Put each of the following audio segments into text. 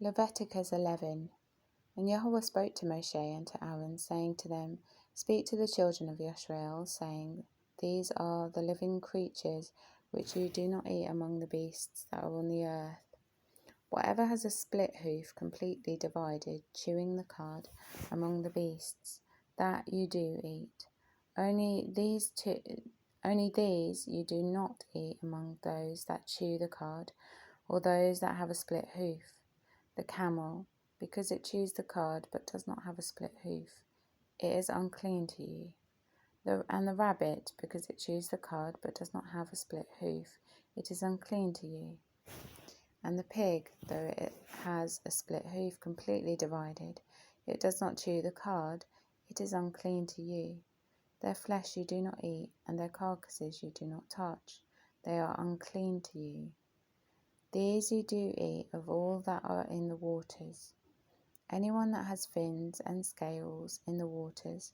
Leviticus 11. And Yahweh spoke to Moshe and to Aaron, saying to them, Speak to the children of Israel, saying, These are the living creatures which you do not eat among the beasts that are on the earth. Whatever has a split hoof completely divided, chewing the cud, among the beasts, that you do eat. Only these you do not eat among those that chew the cud, or those that have a split hoof. The camel, because it chews the cud but does not have a split hoof, it is unclean to you. And the rabbit, because it chews the cud but does not have a split hoof, it is unclean to you. And the pig, though it has a split hoof completely divided, it does not chew the cud, it is unclean to you. Their flesh you do not eat, and their carcasses you do not touch. They are unclean to you. These you do eat of all that are in the waters. Anyone that has fins and scales in the waters,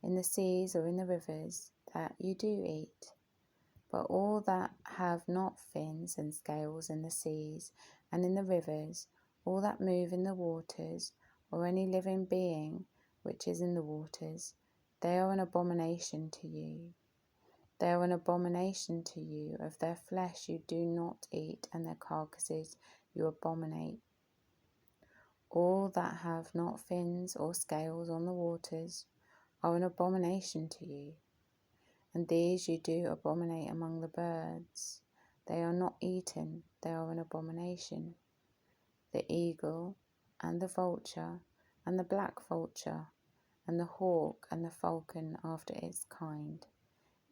in the seas or in the rivers, that you do eat. But all that have not fins and scales in the seas and in the rivers, all that move in the waters, or any living being which is in the waters, they are an abomination to you. They are an abomination to you. Of their flesh you do not eat, and their carcasses you abominate. All that have not fins or scales on the waters are an abomination to you. And these you do abominate among the birds. They are not eaten, they are an abomination. The eagle, and the vulture, and the black vulture, and the hawk, and the falcon after its kind,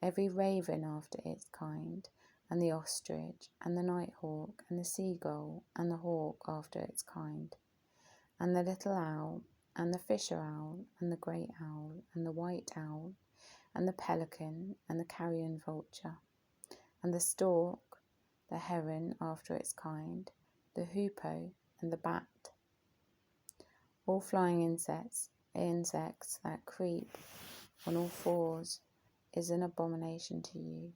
every raven after its kind, and the ostrich, and the nighthawk, and the seagull, and the hawk after its kind, and the little owl, and the fisher owl, and the great owl, and the white owl, and the pelican, and the carrion vulture, and the stork, the heron after its kind, the hoopoe, and the bat. All flying insects that creep on all fours, is an abomination to you.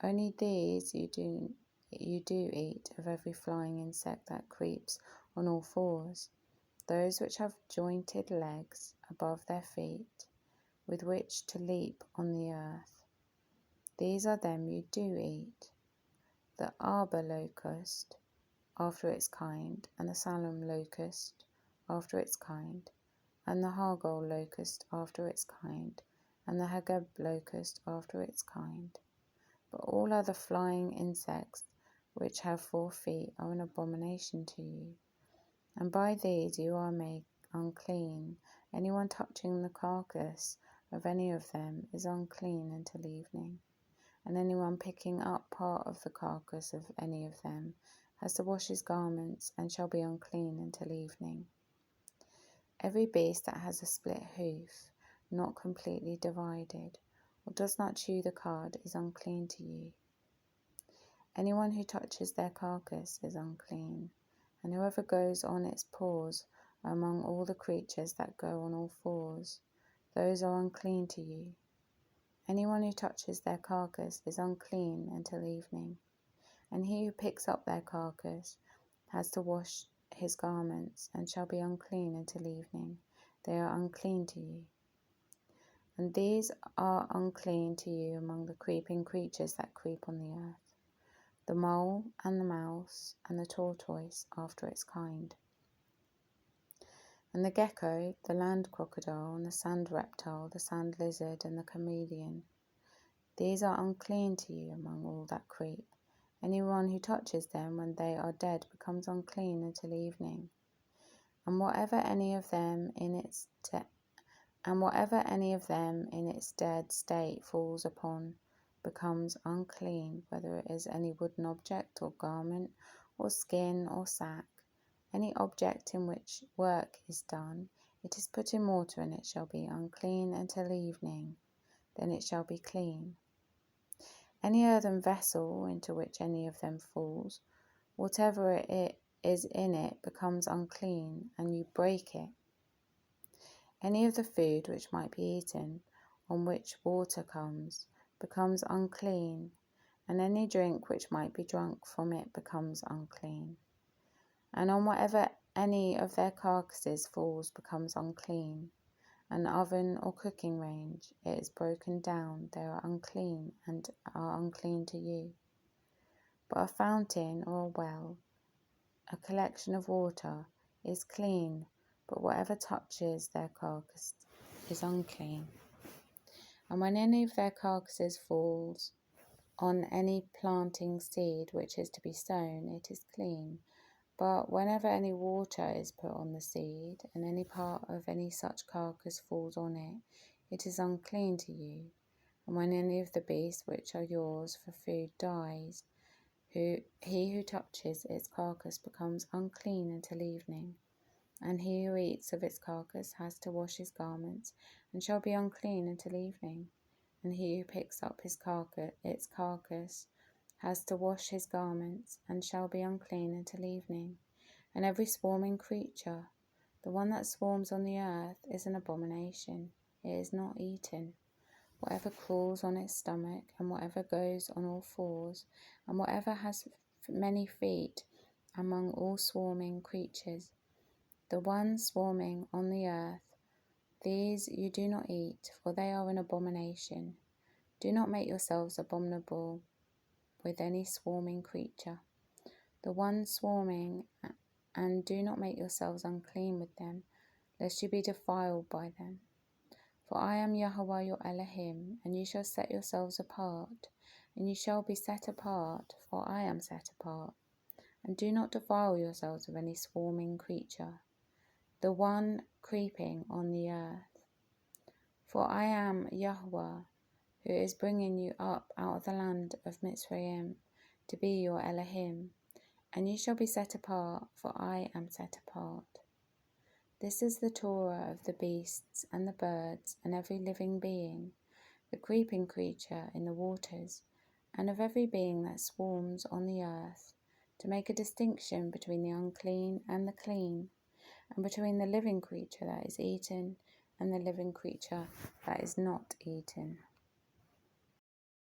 Only these you do eat of every flying insect that creeps on all fours, those which have jointed legs above their feet, with which to leap on the earth. These are them you do eat: the arbor locust after its kind, and the Salem locust after its kind, and the Hargol locust after its kind, and the Hageb locust after its kind. But all other flying insects which have 4 feet are an abomination to you, and by these you are made unclean. Anyone touching the carcass of any of them is unclean until evening, and anyone picking up part of the carcass of any of them has to wash his garments, and shall be unclean until evening. Every beast that has a split hoof, not completely divided, or does not chew the cud, is unclean to you. Anyone who touches their carcass is unclean, and whoever goes on its paws among all the creatures that go on all fours, those are unclean to you. Anyone who touches their carcass is unclean until evening, and he who picks up their carcass has to wash his garments, and shall be unclean until evening. They are unclean to you. And these are unclean to you among the creeping creatures that creep on the earth: the mole, and the mouse, and the tortoise after its kind, and the gecko, the land crocodile, and the sand reptile, the sand lizard, and the chameleon. These are unclean to you among all that creep. Anyone who touches them when they are dead becomes unclean until evening. And whatever any of them in its dead state falls upon becomes unclean, whether it is any wooden object or garment or skin or sack, any object in which work is done. It is put in water, and it shall be unclean until evening. Then it shall be clean. Any earthen vessel into which any of them falls, whatever it is in it becomes unclean, and you break it. Any of the food which might be eaten, on which water comes, becomes unclean, and any drink which might be drunk from it becomes unclean. And on whatever any of their carcasses falls becomes unclean. An oven or cooking range, it is broken down, they are unclean and are unclean to you. But a fountain or a well, a collection of water, is clean, but whatever touches their carcass is unclean. And when any of their carcasses falls on any planting seed which is to be sown, it is clean. But whenever any water is put on the seed, and any part of any such carcass falls on it, it is unclean to you. And when any of the beasts which are yours for food dies, he who touches its carcass becomes unclean until evening. And he who eats of its carcass has to wash his garments, and shall be unclean until evening. And he who picks up its carcass has to wash his garments, and shall be unclean until evening. And every swarming creature, the one that swarms on the earth, is an abomination. It is not eaten. Whatever crawls on its stomach, and whatever goes on all fours, and whatever has many feet among all swarming creatures, the ones swarming on the earth, these you do not eat, for they are an abomination. Do not make yourselves abominable with any swarming creature, the ones swarming, and do not make yourselves unclean with them, lest you be defiled by them. For I am Yahweh your Elohim, and you shall set yourselves apart, and you shall be set apart, for I am set apart. And do not defile yourselves with any swarming creature, the one creeping on the earth. For I am Yahweh, who is bringing you up out of the land of Mitzrayim, to be your Elohim, and you shall be set apart, for I am set apart. This is the Torah of the beasts and the birds and every living being, the creeping creature in the waters, and of every being that swarms on the earth, to make a distinction between the unclean and the clean, and between the living creature that is eaten and the living creature that is not eaten.